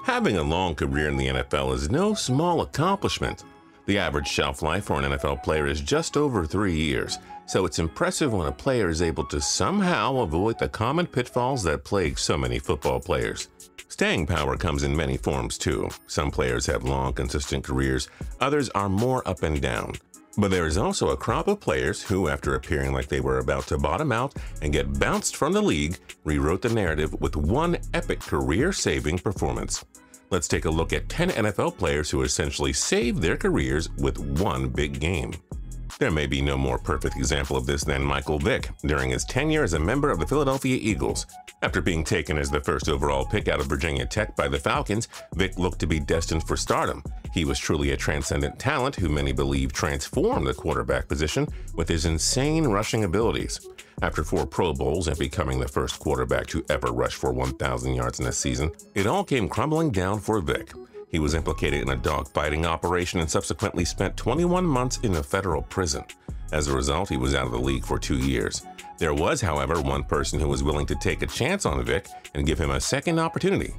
Having a long career in the NFL is no small accomplishment. The average shelf life for an NFL player is just over 3 years, so it's impressive when a player is able to somehow avoid the common pitfalls that plague so many football players. Staying power comes in many forms too. Some players have long, consistent careers, others are more up and down. But there is also a crop of players who, after appearing like they were about to bottom out and get bounced from the league, rewrote the narrative with one epic career-saving performance. Let's take a look at 10 NFL players who essentially saved their careers with one big game. There may be no more perfect example of this than Michael Vick during his tenure as a member of the Philadelphia Eagles. After being taken as the first overall pick out of Virginia Tech by the Falcons, Vick looked to be destined for stardom. He was truly a transcendent talent who many believe transformed the quarterback position with his insane rushing abilities. After 4 Pro Bowls and becoming the first quarterback to ever rush for 1,000 yards in a season, it all came crumbling down for Vick. He was implicated in a dogfighting operation and subsequently spent 21 months in a federal prison. As a result, he was out of the league for 2 years. There was, however, one person who was willing to take a chance on Vick and give him a second opportunity.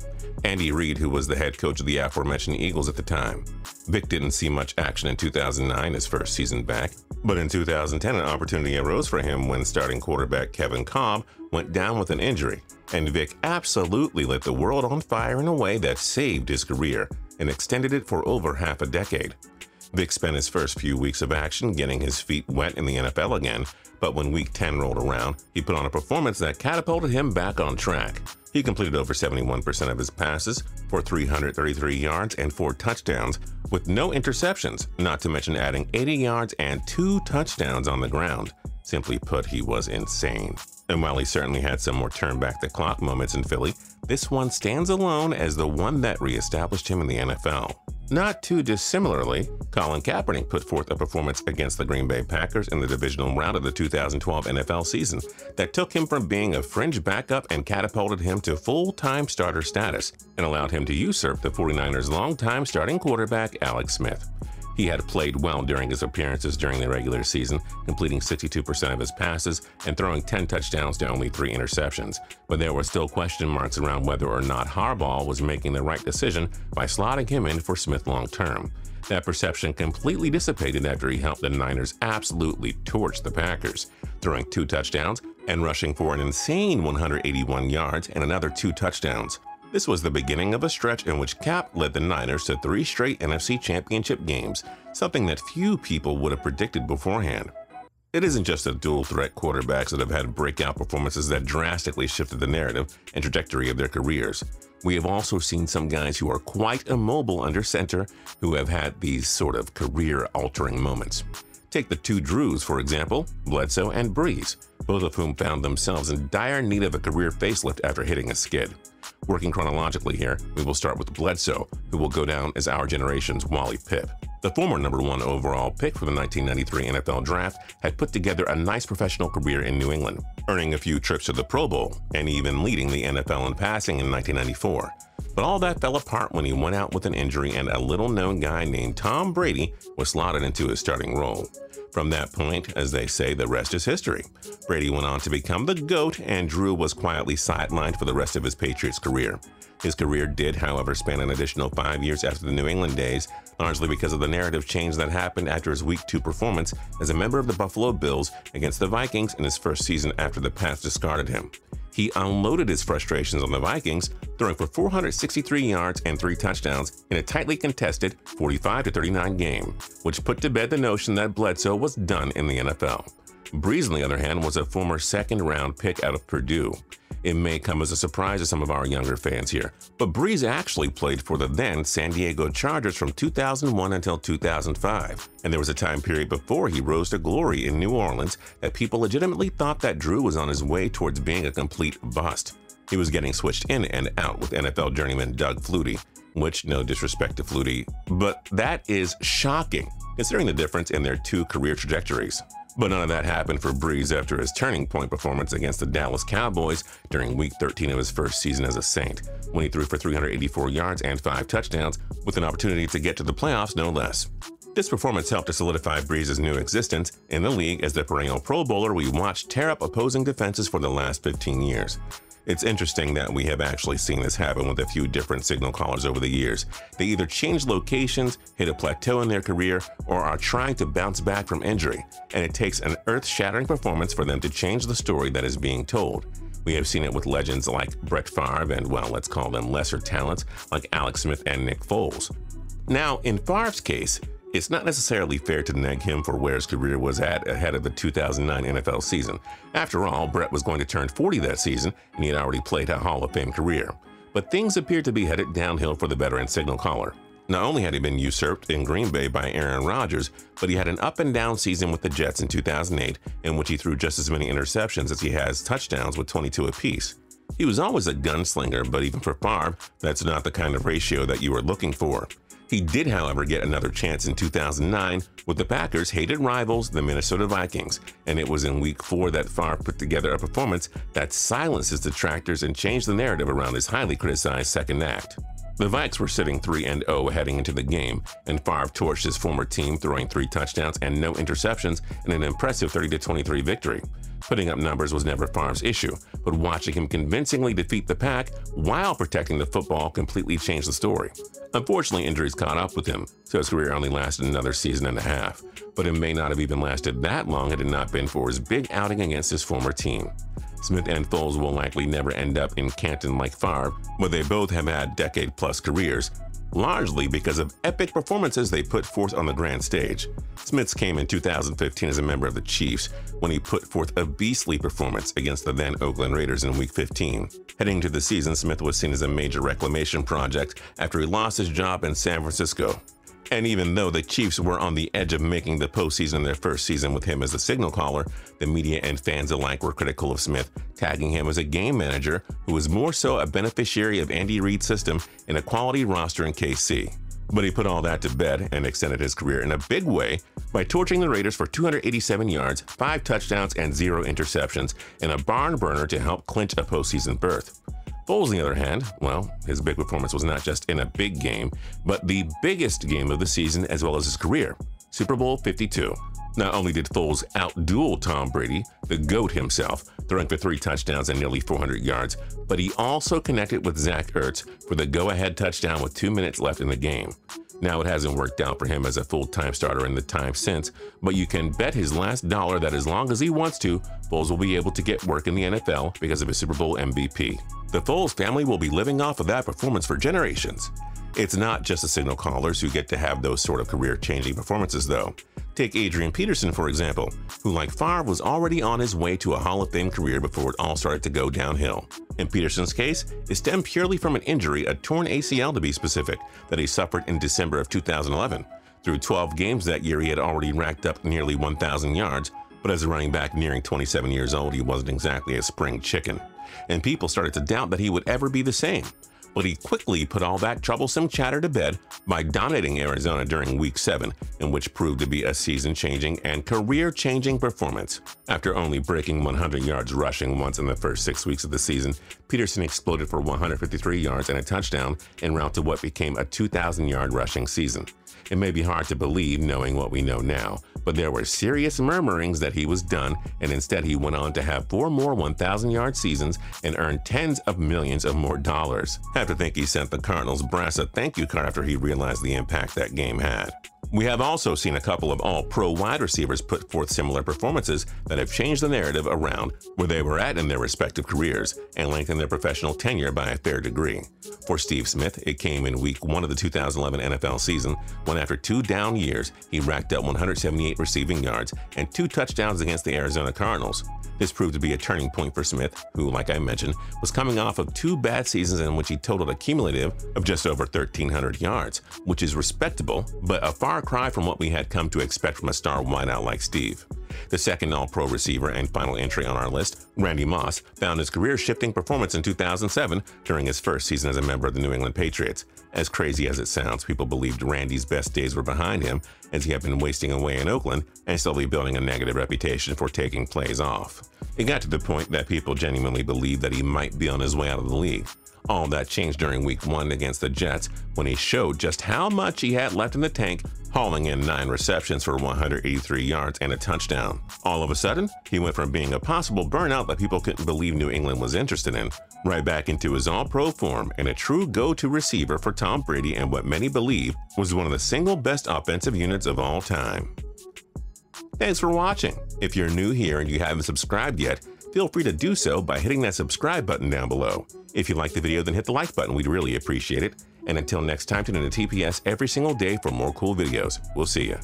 Andy Reid, who was the head coach of the aforementioned Eagles at the time. Vick didn't see much action in 2009, his first season back, but in 2010 an opportunity arose for him when starting quarterback Kevin Kolb went down with an injury, and Vick absolutely lit the world on fire in a way that saved his career and extended it for over half a decade. Vick spent his first few weeks of action getting his feet wet in the NFL again, but when Week 10 rolled around, he put on a performance that catapulted him back on track. He completed over 71% of his passes for 333 yards and 4 touchdowns, with no interceptions, not to mention adding 80 yards and 2 touchdowns on the ground. Simply put, he was insane. And while he certainly had some more turn-back-the-clock moments in Philly, this one stands alone as the one that re-established him in the NFL. Not too dissimilarly, Colin Kaepernick put forth a performance against the Green Bay Packers in the divisional round of the 2012 NFL season that took him from being a fringe backup and catapulted him to full-time starter status and allowed him to usurp the 49ers' longtime starting quarterback Alex Smith. He had played well during his appearances during the regular season, completing 62% of his passes and throwing 10 touchdowns to only 3 interceptions. But there were still question marks around whether or not Harbaugh was making the right decision by slotting him in for Smith long-term. That perception completely dissipated after he helped the Niners absolutely torch the Packers, throwing 2 touchdowns and rushing for an insane 181 yards and another 2 touchdowns. This was the beginning of a stretch in which Cap led the Niners to 3 straight NFC Championship games, something that few people would have predicted beforehand. It isn't just the dual-threat quarterbacks that have had breakout performances that drastically shifted the narrative and trajectory of their careers. We have also seen some guys who are quite immobile under center who have had these sort of career-altering moments. Take the 2 Drews, for example, Bledsoe and Brees, both of whom found themselves in dire need of a career facelift after hitting a skid. Working chronologically here, we will start with Bledsoe, who will go down as our generation's Wally Pipp. The former #1 overall pick for the 1993 NFL Draft had put together a nice professional career in New England, earning a few trips to the Pro Bowl and even leading the NFL in passing in 1994. But all that fell apart when he went out with an injury and a little-known guy named Tom Brady was slotted into his starting role. From that point, as they say, the rest is history. Brady went on to become the GOAT, and Drew was quietly sidelined for the rest of his Patriots career. His career did, however, span an additional 5 years after the New England days, largely because of the narrative change that happened after his Week 2 performance as a member of the Buffalo Bills against the Vikings in his first season after the Pats discarded him. He unloaded his frustrations on the Vikings, throwing for 463 yards and 3 touchdowns in a tightly contested 45-39 game, which put to bed the notion that Bledsoe was done in the NFL. Brees, on the other hand, was a former second-round pick out of Purdue. It may come as a surprise to some of our younger fans here, but Brees actually played for the then San Diego Chargers from 2001 until 2005, and there was a time period before he rose to glory in New Orleans that people legitimately thought that Drew was on his way towards being a complete bust. He was getting switched in and out with NFL journeyman Doug Flutie, which, no disrespect to Flutie, but that is shocking considering the difference in their 2 career trajectories. But none of that happened for Brees after his turning point performance against the Dallas Cowboys during Week 13 of his first season as a Saint, when he threw for 384 yards and 5 touchdowns, with an opportunity to get to the playoffs no less. This performance helped to solidify Brees' new existence in the league as the perennial Pro Bowler we watched tear up opposing defenses for the last 15 years. It's interesting that we have actually seen this happen with a few different signal callers over the years. They either change locations, hit a plateau in their career, or are trying to bounce back from injury, and it takes an earth-shattering performance for them to change the story that is being told. We have seen it with legends like Brett Favre and, well, let's call them lesser talents like Alex Smith and Nick Foles. Now, in Favre's case, it's not necessarily fair to neg him for where his career was at ahead of the 2009 NFL season. After all, Brett was going to turn 40 that season, and he had already played a Hall of Fame career. But things appeared to be headed downhill for the veteran signal caller. Not only had he been usurped in Green Bay by Aaron Rodgers, but he had an up-and-down season with the Jets in 2008, in which he threw just as many interceptions as he has touchdowns with 22 apiece. He was always a gunslinger, but even for Favre, that's not the kind of ratio that you were looking for. He did, however, get another chance in 2009 with the Packers' hated rivals, the Minnesota Vikings, and it was in Week 4 that Favre put together a performance that silenced his detractors and changed the narrative around his highly criticized second act. The Vikes were sitting 3-0 heading into the game, and Favre torched his former team, throwing 3 touchdowns and no interceptions in an impressive 30-23 victory. Putting up numbers was never Favre's issue, but watching him convincingly defeat the Pack while protecting the football completely changed the story. Unfortunately, injuries caught up with him, so his career only lasted another season and a half, but it may not have even lasted that long had it not been for his big outing against his former team. Smith and Foles will likely never end up in Canton like Favre, but they both have had decade-plus careers, largely because of epic performances they put forth on the grand stage. Smith's came in 2015 as a member of the Chiefs when he put forth a beastly performance against the then Oakland Raiders in Week 15. Heading into the season, Smith was seen as a major reclamation project after he lost his job in San Francisco. And even though the Chiefs were on the edge of making the postseason in their first season with him as the signal caller, the media and fans alike were critical of Smith, tagging him as a game manager who was more so a beneficiary of Andy Reid's system and a quality roster in KC. But he put all that to bed and extended his career in a big way by torching the Raiders for 287 yards, 5 touchdowns, and 0 interceptions in a barn burner to help clinch a postseason berth. Foles, on the other hand, well, his big performance was not just in a big game, but the biggest game of the season as well as his career, Super Bowl 52. Not only did Foles outduel Tom Brady, the GOAT himself, throwing for 3 touchdowns and nearly 400 yards, but he also connected with Zach Ertz for the go-ahead touchdown with 2 minutes left in the game. Now, it hasn't worked out for him as a full-time starter in the time since, but you can bet his last dollar that as long as he wants to, Foles will be able to get work in the NFL because of his Super Bowl MVP. The Foles family will be living off of that performance for generations. It's not just the signal callers who get to have those sort of career-changing performances, though. Take Adrian Peterson, for example, who, like Favre, was already on his way to a Hall of Fame career before it all started to go downhill. In Peterson's case, it stemmed purely from an injury, a torn ACL to be specific, that he suffered in December of 2011. Through 12 games that year, he had already racked up nearly 1,000 yards, but as a running back nearing 27 years old, he wasn't exactly a spring chicken. And people started to doubt that he would ever be the same. But he quickly put all that troublesome chatter to bed by dominating Arizona during Week 7, in which proved to be a season-changing and career-changing performance. After only breaking 100 yards rushing once in the first 6 weeks of the season, Peterson exploded for 153 yards and a touchdown en route to what became a 2,000-yard rushing season. It may be hard to believe knowing what we know now, but there were serious murmurings that he was done, and instead he went on to have 4 more 1,000-yard seasons and earn tens of millions of more dollars. I have to think he sent the Cardinals brass a thank you card after he realized the impact that game had. We have also seen a couple of all-pro wide receivers put forth similar performances that have changed the narrative around where they were at in their respective careers and lengthened their professional tenure by a fair degree. For Steve Smith, it came in Week 1 of the 2011 NFL season when after 2 down years, he racked up 178 receiving yards and 2 touchdowns against the Arizona Cardinals. This proved to be a turning point for Smith, who, like I mentioned, was coming off of 2 bad seasons in which he totaled a cumulative of just over 1,300 yards, which is respectable, but a far cry from what we had come to expect from a star wideout like Steve. The second All-Pro receiver and final entry on our list, Randy Moss, found his career-shifting performance in 2007 during his first season as a member of the New England Patriots. As crazy as it sounds, people believed Randy's best days were behind him, as he had been wasting away in Oakland and slowly building a negative reputation for taking plays off. It got to the point that people genuinely believed that he might be on his way out of the league. All that changed during Week 1 against the Jets when he showed just how much he had left in the tank hauling in 9 receptions for 183 yards and a touchdown. All of a sudden, he went from being a possible burnout that people couldn't believe New England was interested in, right back into his all-pro form and a true go-to receiver for Tom Brady and what many believe was one of the single best offensive units of all time. Thanks for watching. If you're new here and you haven't subscribed yet, feel free to do so by hitting that subscribe button down below. If you liked the video, then hit the like button. We'd really appreciate it. And until next time, tune in to TPS every single day for more cool videos. We'll see you.